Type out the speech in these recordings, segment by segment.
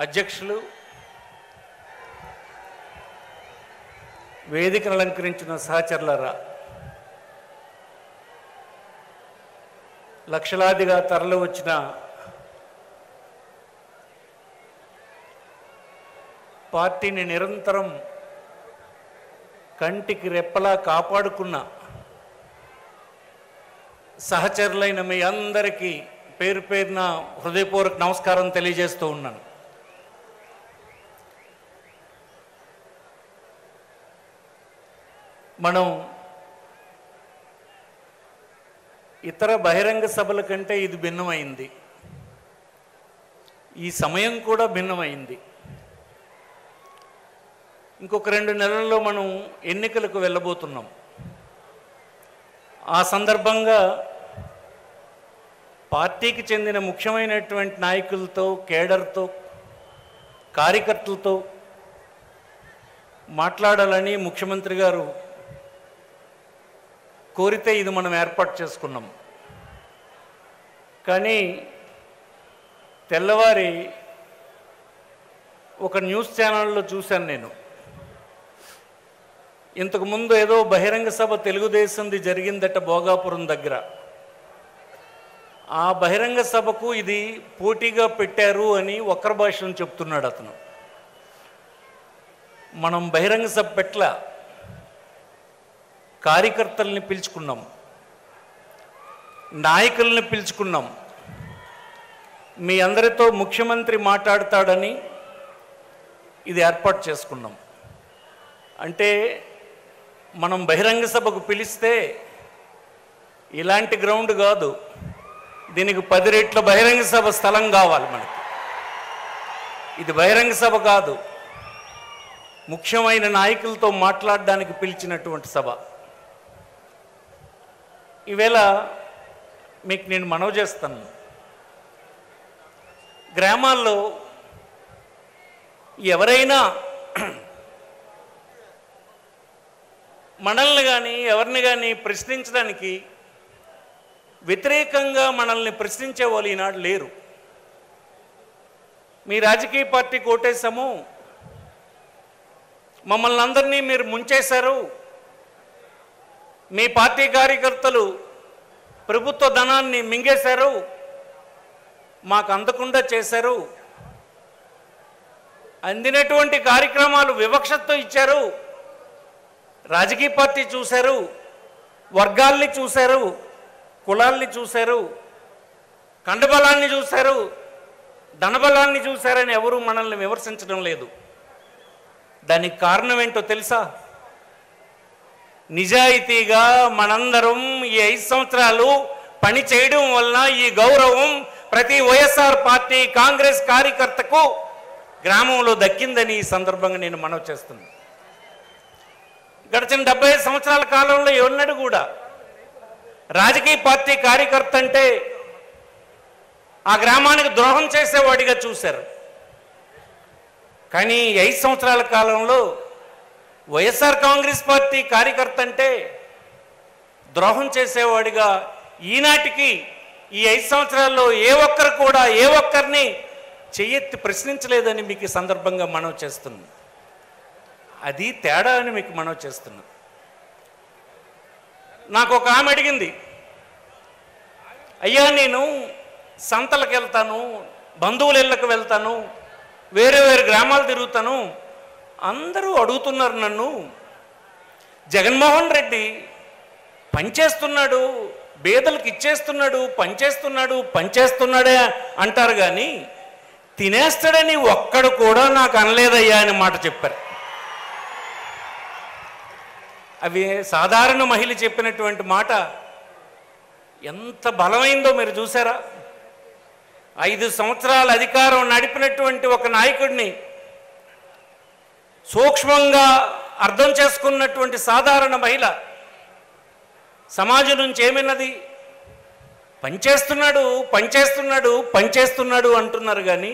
అధ్యక్షులు, వేదికను అలంకరించిన సహచరులారా, లక్షలాదిగా తరలి వచ్చిన పార్టీని నిరంతరం కంటికి రెప్పలా కాపాడుకున్న సహచరులైన మీ అందరికీ పేరు పేరున హృదయపూర్వక నమస్కారం తెలియజేస్తూ ఉన్నాను. మనం ఇతర బహిరంగ సభల కంటే ఇది భిన్నమైంది. ఈ సమయం కూడా భిన్నమైంది. ఇంకొక 2 నెలల్లో మనం ఎన్నికలకు వెళ్ళబోతున్నాం. ఆ సందర్భంగా పార్టీకి చెందిన ముఖ్యమైనటువంటి నాయకులతో, కేడర్తో, కార్యకర్తలతో మాట్లాడాలని ముఖ్యమంత్రి గారు కోరితే ఇది మనం ఏర్పాటు చేసుకున్నాం. కానీ తెల్లవారి ఒక న్యూస్ ఛానల్లో చూశాను నేను. ఇంతకుముందు ఏదో బహిరంగ సభ తెలుగుదేశంది జరిగిందట భోగాపురం దగ్గర. ఆ బహిరంగ సభకు ఇది పోటీగా పెట్టారు అని వక్ర భాషను చెప్తున్నాడు అతను. మనం బహిరంగ సభ పెట్ల కార్యకర్తల్ని పిలుచుకున్నాం, నాయకుల్ని పిలుచుకున్నాం. మీ అందరితో ముఖ్యమంత్రి మాట్లాడతాడని ఇది ఏర్పాటు చేసుకున్నాం. అంటే మనం బహిరంగ సభకు పిలిస్తే ఇలాంటి గ్రౌండ్ కాదు, దీనికి 10 రెట్ల బహిరంగ సభ స్థలం కావాలి మనకి. ఇది బహిరంగ సభ కాదు, ముఖ్యమైన నాయకులతో మాట్లాడడానికి పిలిచినటువంటి సభ. ఈవేళ మీకు నేను మనవి చేస్తాను, గ్రామాల్లో ఎవరైనా మనల్ని కానీ ఎవరిని కానీ ప్రశ్నించడానికి, వ్యతిరేకంగా మనల్ని ప్రశ్నించే వాళ్ళు ఈనాడు లేరు. మీ రాజకీయ పార్టీకి ఓటేసాము, మమ్మల్ని అందరినీ మీరు ముంచేశారు, మీ పార్టీ కార్యకర్తలు ప్రభుత్వ ధనాన్ని మింగేశారు, మాకు అందకుండా చేశారు, అందినటువంటి కార్యక్రమాలు వివక్షతో ఇచ్చారు, రాజకీయ పార్టీ చూశారు, వర్గాల్ని చూశారు, కులాల్ని చూశారు, కండబలాన్ని చూశారు, ధనబలాన్ని చూశారని ఎవరూ మనల్ని విమర్శించడం లేదు. దానికి కారణం ఏంటో తెలుసా? నిజాయితీగా మనందరం ఈ 5 సంవత్సరాలు పని చేయడం వలన ఈ గౌరవం ప్రతి వైఎస్ఆర్ పార్టీ కాంగ్రెస్ కార్యకర్తకు గ్రామంలో దక్కిందని ఈ సందర్భంగా నేను మనవి చేస్తున్నాను. గడిచిన 75 సంవత్సరాల కాలంలో ఎవరినాడు కూడా రాజకీయ పార్టీ కార్యకర్త అంటే ఆ గ్రామానికి ద్రోహం చేసేవాడిగా చూశారు. కానీ 5 సంవత్సరాల కాలంలో వైఎస్ఆర్ కాంగ్రెస్ పార్టీ కార్యకర్త అంటే ద్రోహం చేసేవాడిగా ఈనాటికి ఈ 5 సంవత్సరాల్లో ఏ ఒక్కరు కూడా ఏ ఒక్కరిని చెయ్యెత్తి ప్రశ్నించలేదని మీకు ఈ సందర్భంగా మనవి చేస్తున్నాను. అది తేడా అని మీకు మనవి చేస్తున్నాను. నాకు ఒక ఆమె అడిగింది, అయ్యా నేను సంతలకు వెళ్తాను, బంధువుల ఇళ్ళకు వెళ్తాను, వేరే వేరే గ్రామాలు తిరుగుతాను, అందరూ అడుగుతున్నారు నన్ను, జగన్మోహన్ రెడ్డి పనిచేస్తున్నాడు, పేదలకు ఇచ్చేస్తున్నాడు, పనిచేస్తున్నాడే అంటారు, కానీ తినేస్తాడని ఒక్కడు కూడా నాకు అనలేదయ్యా అని మాట చెప్పారు. అవి సాధారణ మహిళ చెప్పినటువంటి మాట ఎంత బలమైందో మీరు చూసారా? 5 సంవత్సరాల అధికారం నడిపినటువంటి ఒక నాయకుడిని సూక్ష్మంగా అర్థం చేసుకున్నటువంటి సాధారణ మహిళ సమాజం నుంచి ఏమిన్నది? పనిచేస్తున్నాడు అంటున్నారు, కానీ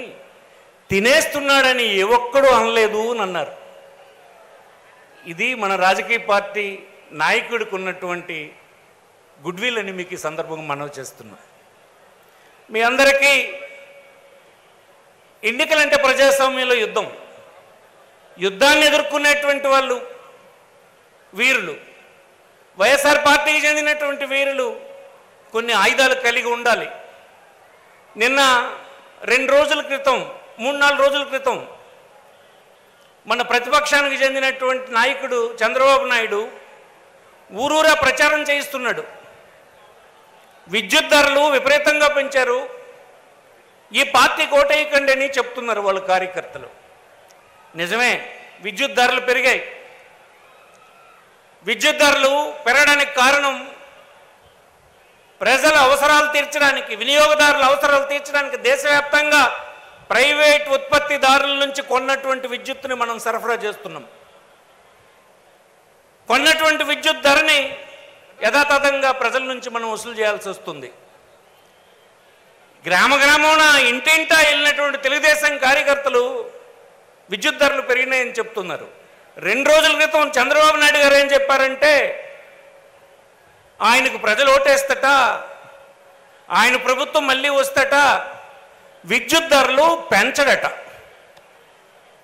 తినేస్తున్నాడని ఏ ఒక్కడు అనలేదు అని అన్నారు. ఇది మన రాజకీయ పార్టీ నాయకుడికి ఉన్నటువంటి గుడ్ విల్ అని మీకు ఈ సందర్భంగా మనవి చేస్తున్నా. మీ అందరికీ ఎన్నికలంటే ప్రజాస్వామ్యంలో యుద్ధాన్ని ఎదుర్కొనేటువంటి వాళ్ళు వీరులు. వైఎస్ఆర్ పార్టీకి చెందినటువంటి వీరులు కొన్ని ఆయుధాలు కలిగి ఉండాలి. నిన్న 2 రోజుల క్రితం 3-4 రోజుల క్రితం మన ప్రతిపక్షానికి చెందినటువంటి నాయకుడు చంద్రబాబు నాయుడు ఊరూరా ప్రచారం చేయిస్తున్నాడు. విద్యుత్ ధరలు విపరీతంగా పెంచారు, ఈ పార్టీకి ఓటేయకండి అని చెప్తున్నారు వాళ్ళ కార్యకర్తలు. నిజమే, విద్యుత్ ధరలు పెరిగాయి. విద్యుత్ ధరలు పెరగడానికి కారణం ప్రజల అవసరాలు తీర్చడానికి, వినియోగదారుల అవసరాలు తీర్చడానికి దేశవ్యాప్తంగా ప్రైవేట్ ఉత్పత్తిదారుల నుంచి కొన్నటువంటి విద్యుత్తుని మనం సరఫరా చేస్తున్నాం. కొన్నటువంటి విద్యుత్ ధరని యథాతథంగా ప్రజల నుంచి మనం వసూలు చేయాల్సి వస్తుంది. గ్రామాన ఇంటింటా వెళ్ళినటువంటి తెలుగుదేశం కార్యకర్తలు విద్యుత్ ధరలు పెరిగినాయని చెప్తున్నారు. 2 రోజుల క్రితం చంద్రబాబు నాయుడు గారు ఏం చెప్పారంటే, ఆయనకు ప్రజలు ఓటేస్తట, ఆయన ప్రభుత్వం మళ్ళీ వస్తట, విద్యుత్ ధరలు పెంచడట.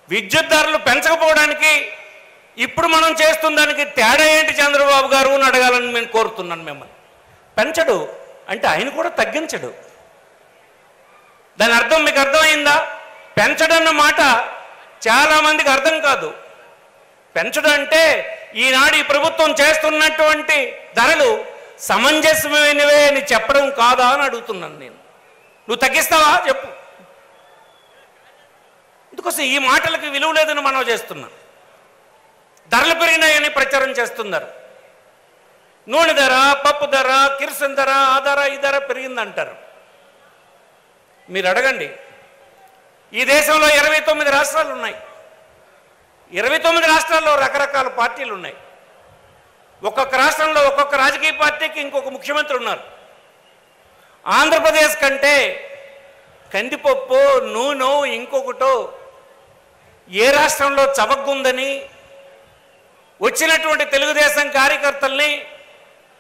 విద్యుత్ ధరలు పెంచకపోవడానికి ఇప్పుడు మనం చేస్తున్న దానికి తేడా ఏంటి చంద్రబాబు గారు అని అడగాలని నేను కోరుతున్నాను మిమ్మల్ని. పెంచడు అంటే ఆయన కూడా తగ్గించడు. దాని అర్థం మీకు అర్థమైందా? పెంచడన్న మాట చాలామందికి అర్థం కాదు. పెంచడం అంటే ఈనాడు ఈ ప్రభుత్వం చేస్తున్నటువంటి ధరలు సమంజసమైనవే అని చెప్పడం కాదా అని అడుగుతున్నాను నేను. నువ్వు తగ్గిస్తావా చెప్పు. అందుకోసం ఈ మాటలకు విలువ లేదని మనం చేస్తున్నాం. ధరలు పెరిగినాయని ప్రచారం చేస్తున్నారు. నూనె ధర, పప్పు ధర, కిరసన్ ధర, ఆ ధర ఈ ధర పెరిగిందంటారు. మీరు అడగండి, ఈ దేశంలో 29 రాష్ట్రాలు ఉన్నాయి. 29 రాష్ట్రాల్లో రకరకాల పార్టీలు ఉన్నాయి. ఒక్కొక్క రాష్ట్రంలో ఒక్కొక్క రాజకీయ పార్టీకి ఇంకొక ముఖ్యమంత్రి ఉన్నారు. ఆంధ్రప్రదేశ్ కంటే కందిపప్పు, నూనె, ఇంకొకటో ఏ రాష్ట్రంలో చవగ్గుందని వచ్చినటువంటి తెలుగుదేశం కార్యకర్తల్ని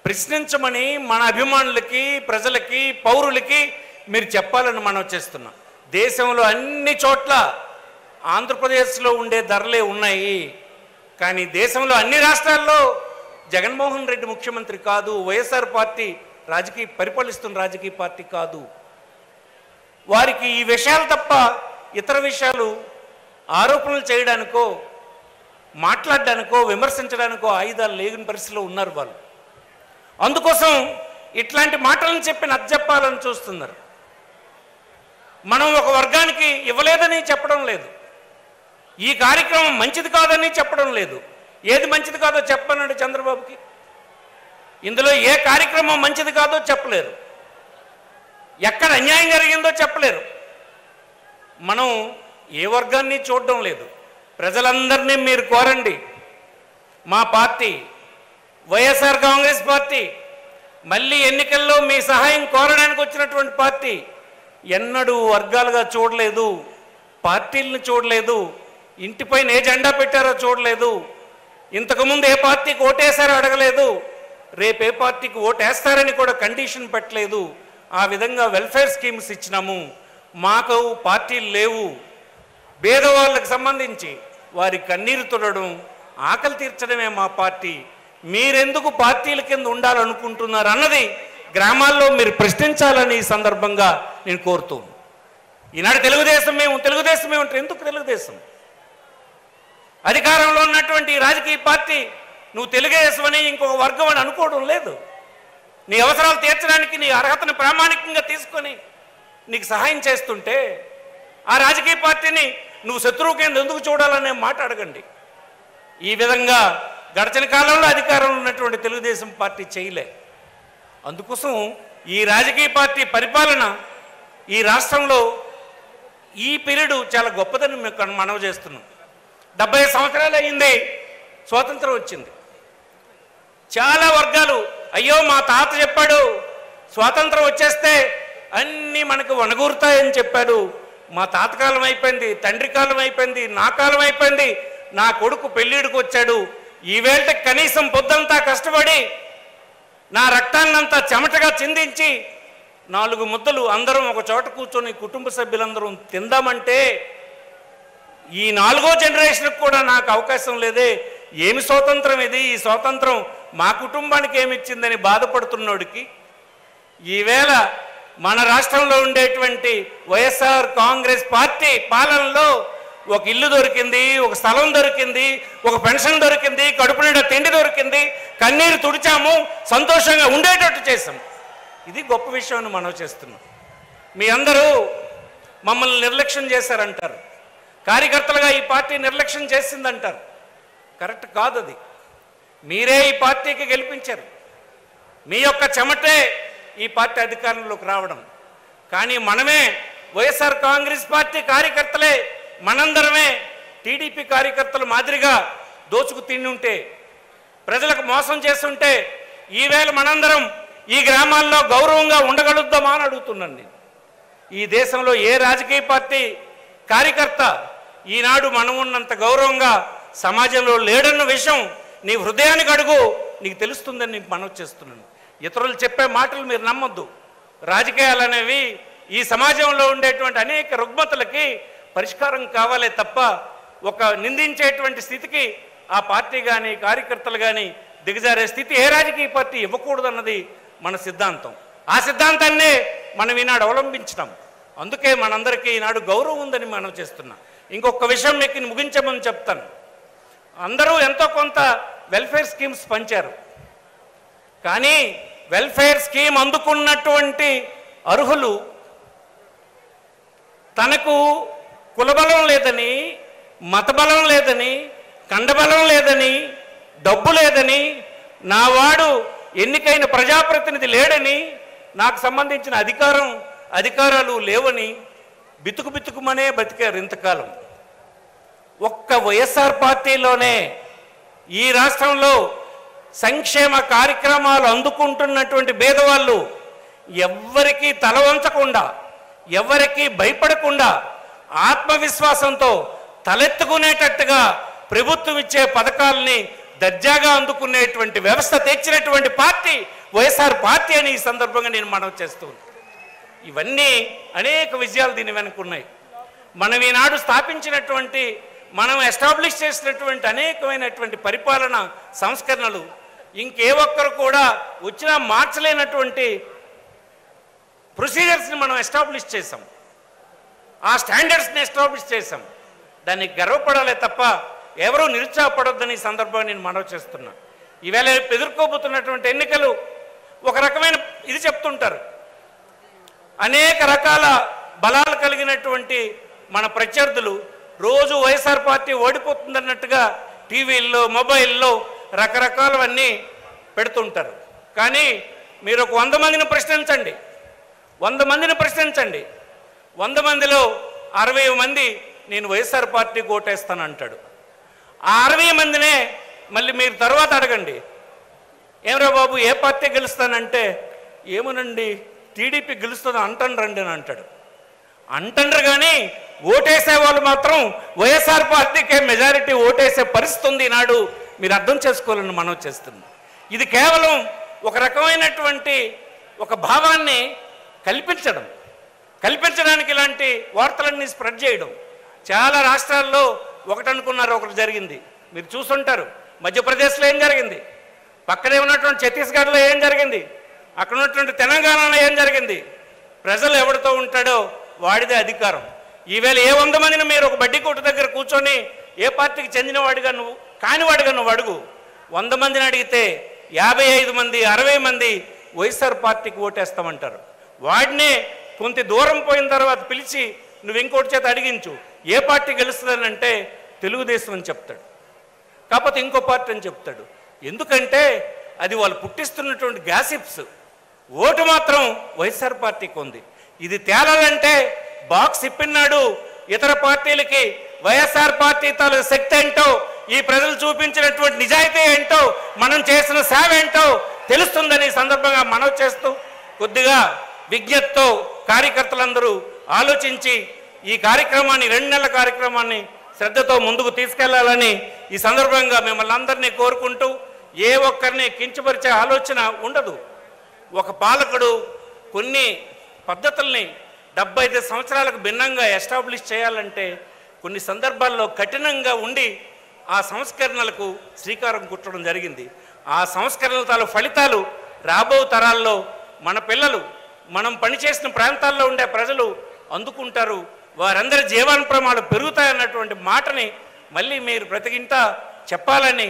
ప్రశ్నించమని మన అభిమానులకి, ప్రజలకి, పౌరులకి మీరు చెప్పాలని మనం చేస్తున్నాం. దేశంలో అన్ని చోట్ల ఆంధ్రప్రదేశ్లో ఉండే ధరలే ఉన్నాయి. కానీ దేశంలో అన్ని రాష్ట్రాల్లో జగన్మోహన్ రెడ్డి ముఖ్యమంత్రి కాదు, వైఎస్ఆర్ పార్టీ పరిపాలిస్తున్న రాజకీయ పార్టీ కాదు. వారికి ఈ విషయాలు తప్ప ఇతర విషయాలు ఆరోపణలు చేయడానికో, మాట్లాడడానికో, విమర్శించడానికో ఆయుధాలు లేని పరిస్థితిలో ఉన్నారు వాళ్ళు. అందుకోసం ఇట్లాంటి మాటలను చెప్పి నచ్చజెప్పాలని చూస్తున్నారు. మనం ఒక వర్గానికి ఇవ్వలేదని చెప్పడం లేదు, ఈ కార్యక్రమం మంచిది కాదని చెప్పడం లేదు. ఏది మంచిది కాదో చెప్పనండి చంద్రబాబుకి. ఇందులో ఏ కార్యక్రమం మంచిది కాదో చెప్పలేరు, ఎక్కడ అన్యాయం జరిగిందో చెప్పలేరు. మనం ఏ వర్గాన్ని చూడడం లేదు. ప్రజలందరినీ మీరు కోరండి. మా పార్టీ వైఎస్ఆర్ కాంగ్రెస్ పార్టీ మళ్ళీ ఎన్నికల్లో మీ సహాయం కోరడానికి వచ్చినటువంటి పార్టీ. ఎన్నడూ వర్గాలుగా చూడలేదు, పార్టీలను చూడలేదు, ఇంటిపైన ఏ జెండా పెట్టారో చూడలేదు, ఇంతకుముందు ఏ పార్టీకి ఓటేశారో అడగలేదు, రేపు ఏ పార్టీకి ఓటేస్తారని కూడా కండిషన్ పెట్టలేదు. ఆ విధంగా వెల్ఫేర్ స్కీమ్స్ ఇచ్చినాము. మాకు పార్టీలు లేవు. పేదవాళ్ళకి సంబంధించి వారి కన్నీరు తుడడం, ఆకలి తీర్చడమే మా పార్టీ. మీరెందుకు పార్టీల కింద ఉండాలనుకుంటున్నారు అన్నది గ్రామాల్లో మీరు ప్రశ్నించాలని ఈ సందర్భంగా నేను కోరుతున్నాను. ఈనాడు తెలుగుదేశం ఏమంటారు? ఎందుకు తెలుగుదేశం? అధికారంలో ఉన్నటువంటి రాజకీయ పార్టీ నువ్వు తెలుగుదేశం అని ఇంకొక వర్గం అని అనుకోవడం లేదు. నీ అవసరాలు తీర్చడానికి నీ అర్హతను ప్రామాణికంగా తీసుకొని నీకు సహాయం చేస్తుంటే ఆ రాజకీయ పార్టీని నువ్వు శత్రువు కింద ఎందుకు చూడాలనే మాట అడగండి. ఈ విధంగా గడిచిన కాలంలో అధికారంలో ఉన్నటువంటి తెలుగుదేశం పార్టీ చేయలే. అందుకోసం ఈ రాజకీయ పార్టీ పరిపాలన ఈ రాష్ట్రంలో ఈ పీరియడ్ చాలా గొప్పదని మేము మనవి చేస్తున్నాం. 70 సంవత్సరాలు అయింది స్వాతంత్రం వచ్చింది. చాలా వర్గాలు అయ్యో మా తాత చెప్పాడు స్వాతంత్రం వచ్చేస్తే అన్నీ మనకు వనగూరుతాయని చెప్పాడు. మా తాత కాలం అయిపోయింది, తండ్రి కాలం అయిపోయింది, నా కాలం అయిపోయింది, నా కొడుకు పెళ్ళిడికి వచ్చాడు. ఈవేళ కనీసం పొద్దంతా కష్టపడి నా రక్తాన్నంతా చెమటగా చిందించి 4 ముద్దలు అందరం ఒక చోట కూర్చొని కుటుంబ సభ్యులందరూ తిందామంటే ఈ 4వ జనరేషన్కి కూడా నాకు అవకాశం లేదే, ఏమి స్వాతంత్రం ఇది, ఈ స్వాతంత్రం మా కుటుంబానికి ఏమిచ్చిందని బాధపడుతున్నోడికి ఈవేళ మన రాష్ట్రంలో ఉండేటువంటి వైఎస్ఆర్ కాంగ్రెస్ పార్టీ పాలనలో ఒక ఇల్లు దొరికింది, ఒక స్థలం దొరికింది, ఒక పెన్షన్ దొరికింది, కడుపు నిండా తిండి దొరికింది, కన్నీరు తుడిచాము, సంతోషంగా ఉండేటట్టు చేసాం. ఇది గొప్ప విషయం అని మనం చేస్తున్నాం. మీ అందరూ మమ్మల్ని నిర్లక్ష్యం చేశారంటారు, కార్యకర్తలుగా ఈ పార్టీ నిర్లక్ష్యం చేసిందంటారు. కరెక్ట్ కాదు అది. మీరే ఈ పార్టీకి గెలిపించారు, మీ యొక్క చెమటే ఈ పార్టీ అధికారంలోకి రావడం. కానీ మనమే వైఎస్ఆర్ కాంగ్రెస్ పార్టీ కార్యకర్తలే మనందరమే టీడీపీ కార్యకర్తలు మాదిరిగా దోచుకు తిని ఉంటే, ప్రజలకు మోసం చేస్తుంటే ఈవేళ మనందరం ఈ గ్రామాల్లో గౌరవంగా ఉండగలుగుతామా అని అడుగుతున్నాను నేను. ఈ దేశంలో ఏ రాజకీయ పార్టీ కార్యకర్త ఈనాడు మనం ఉన్నంత గౌరవంగా సమాజంలో లేడన్న విషయం నీ హృదయానికి అడుగు, నీకు తెలుస్తుందని నేను మనవి చేస్తున్నాను. ఇతరులు చెప్పే మాటలు మీరు నమ్మొద్దు. రాజకీయాలు అనేవి ఈ సమాజంలో ఉండేటువంటి అనేక రుగ్మతలకి పరిష్కారం కావాలే తప్ప ఒక నిందించేటువంటి స్థితికి ఆ పార్టీ కానీ కార్యకర్తలు కానీ దిగజారే స్థితి ఏ రాజకీయ పార్టీ ఇవ్వకూడదన్నది మన సిద్ధాంతం. ఆ సిద్ధాంతాన్నే మనం ఈనాడు అవలంబించినాం. అందుకే మనందరికీ ఈనాడు గౌరవం ఉందని మనం చేస్తున్నాం. ఇంకొక విషయం మీకు ముగించమని చెప్తాను. అందరూ ఎంతో కొంత వెల్ఫేర్ స్కీమ్స్ పంచారు, కానీ వెల్ఫేర్ స్కీమ్ అందుకున్నటువంటి అర్హులు తనకు కులబలం లేదని, మతబలం లేదని, కండబలం లేదని, డబ్బు లేదని, నావాడు ఎన్నికైన ప్రజాప్రతినిధి లేడని, నాకు సంబంధించిన అధికారాలు లేవని బితుకుమనే బతికారు ఇంతకాలం. ఒక్క వైఎస్ఆర్ పార్టీలోనే ఈ రాష్ట్రంలో సంక్షేమ కార్యక్రమాలు అందుకుంటున్నటువంటి పేదవాళ్ళు ఎవ్వరికీ తల వంచకుండా, ఎవరికీ భయపడకుండా, ఆత్మవిశ్వాసంతో తలెత్తుకునేటట్టుగా ప్రభుత్వం ఇచ్చే పథకాలని దర్జాగా అందుకునేటువంటి వ్యవస్థ తెచ్చినటువంటి పార్టీ వైఎస్ఆర్ పార్టీ అని ఈ సందర్భంగా నేను మనవి చేస్తూ ఉన్నాను. ఇవన్నీ అనేక విజయాలు దీని వెనుకున్నాయి. మనం ఈనాడు స్థాపించినటువంటి, మనం ఎస్టాబ్లిష్ చేసినటువంటి అనేకమైనటువంటి పరిపాలన సంస్కరణలు ఇంకే ఒక్కరు కూడా వచ్చినా మార్చలేనటువంటి ప్రొసీజర్స్ని మనం ఎస్టాబ్లిష్ చేసాం, ఆ స్టాండర్డ్స్ని ఎస్టాబ్లిష్ చేసాం. దానికి గర్వపడాలే తప్ప ఎవరూ నిరుత్సాహపడొద్దని ఈ సందర్భంగా నేను మనవి చేస్తున్నా. ఈవేళ ఎదుర్కోబోతున్నటువంటి ఎన్నికలు ఒక రకమైన ఇది చెప్తుంటారు, అనేక రకాల బలాలు కలిగినటువంటి మన ప్రత్యర్థులు రోజు వైఎస్ఆర్ పార్టీ ఓడిపోతుందన్నట్టుగా టీవీల్లో మొబైల్లో రకరకాలవన్నీ పెడుతుంటారు. కానీ మీరు ఒక 100 మందిని ప్రశ్నించండి, 100 మందిని ప్రశ్నించండి, 100 మందిలో 60 మంది నేను వైఎస్ఆర్ పార్టీకి ఓటేస్తానంటాడు. ఆ 60 మందినే మళ్ళీ మీరు తర్వాత అడగండి, ఏమరా బాబు ఏ పార్టీ గెలుస్తానంటే, ఏమోనండి టీడీపీ గెలుస్తుంది అంటండ్రండి అని అంటాడు. అంటండ్రు కానీ ఓటేసే వాళ్ళు మాత్రం వైఎస్ఆర్ పార్టీకే మెజారిటీ ఓటేసే పరిస్థితి ఉంది ఈనాడు. మీరు అర్థం చేసుకోవాలని మనం చేస్తున్నాం. ఇది కేవలం ఒక రకమైనటువంటి ఒక భావాన్ని కల్పించడానికి ఇలాంటి వార్తలన్నీ స్ప్రెడ్ చేయడం. చాలా రాష్ట్రాల్లో ఒకటనుకున్నారు, ఒకటి జరిగింది. మీరు చూస్తుంటారు మధ్యప్రదేశ్లో ఏం జరిగింది, పక్కనే ఉన్నటువంటి ఛత్తీస్గఢ్లో ఏం జరిగింది, అక్కడ ఉన్నటువంటి తెలంగాణలో ఏం జరిగింది. ప్రజలు ఎవరితో ఉంటాడో వాడిదే అధికారం. ఈవేళ ఏ 100 మందిని మీరు ఒక బడ్డీ కొట్టు దగ్గర కూర్చొని ఏ పార్టీకి చెందినవాడిగా నువ్వు కానివాడిగా నువ్వు అడుగు, 100 మందిని అడిగితే 55 మంది 60 మంది వైఎస్ఆర్ పార్టీకి ఓటేస్తామంటారు. వాడినే కొంత దూరం పోయిన తర్వాత పిలిచి నువ్వు ఇంకోటి చేత అడిగించు ఏ పార్టీ గెలుస్తుందని అంటే తెలుగుదేశం అని చెప్తాడు, కాకపోతే ఇంకో పార్టీ అని చెప్తాడు. ఎందుకంటే అది వాళ్ళు పుట్టిస్తున్నటువంటి గ్యాసిప్స్. ఓటు మాత్రం వైఎస్ఆర్ పార్టీకి ఉంది. ఇది తేలాలంటే బాక్స్ ఇప్పినాడు ఇతర పార్టీలకి వైఎస్ఆర్ పార్టీ తాలూకు శక్తి ఏంటో, ఈ ప్రజలు చూపించినటువంటి నిజాయితీ ఏంటో, మనం చేసిన సేవ ఏంటో తెలుస్తుందని సందర్భంగా మనవి చేస్తూ, కొద్దిగా విజ్ఞతతో కార్యకర్తలందరూ ఆలోచించి ఈ కార్యక్రమాన్ని 2 నెలల కార్యక్రమాన్ని శ్రద్ధతో ముందుకు తీసుకెళ్లాలని ఈ సందర్భంగా మిమ్మల్ని అందరినీ కోరుకుంటూ, ఏ ఒక్కరిని కించపరిచే ఆలోచన ఉండదు. ఒక పాలకుడు కొన్ని పద్ధతుల్ని 75 సంవత్సరాలకు భిన్నంగా ఎస్టాబ్లిష్ చేయాలంటే కొన్ని సందర్భాల్లో కఠినంగా ఉండి ఆ సంస్కరణలకు శ్రీకారం చుట్టడం జరిగింది. ఆ సంస్కరణల ఫలితాలు రాబో తరాల్లో మన పిల్లలు, మనం పనిచేసిన ప్రాంతాల్లో ఉండే ప్రజలు అందుకుంటారు. వారందరి జీవన ప్రమాణాలు పెరుగుతాయన్నటువంటి మాటని మళ్ళీ మీరు ప్రతిగింట చెప్పాలని,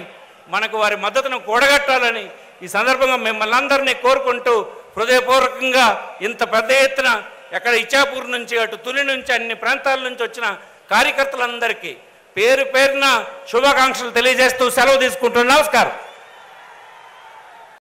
మనకు వారి మద్దతును కూడగట్టాలని ఈ సందర్భంగా మిమ్మల్ని అందరినీ కోరుకుంటూ హృదయపూర్వకంగా ఇంత పెద్ద ఎత్తున ఎక్కడ ఇచ్చాపూర్ నుంచి అటు తుని నుంచి అన్ని ప్రాంతాల నుంచి వచ్చిన కార్యకర్తలందరికీ పేరు పేరున శుభాకాంక్షలు తెలియజేస్తూ సెలవు తీసుకుంటున్నాను. నమస్కారం.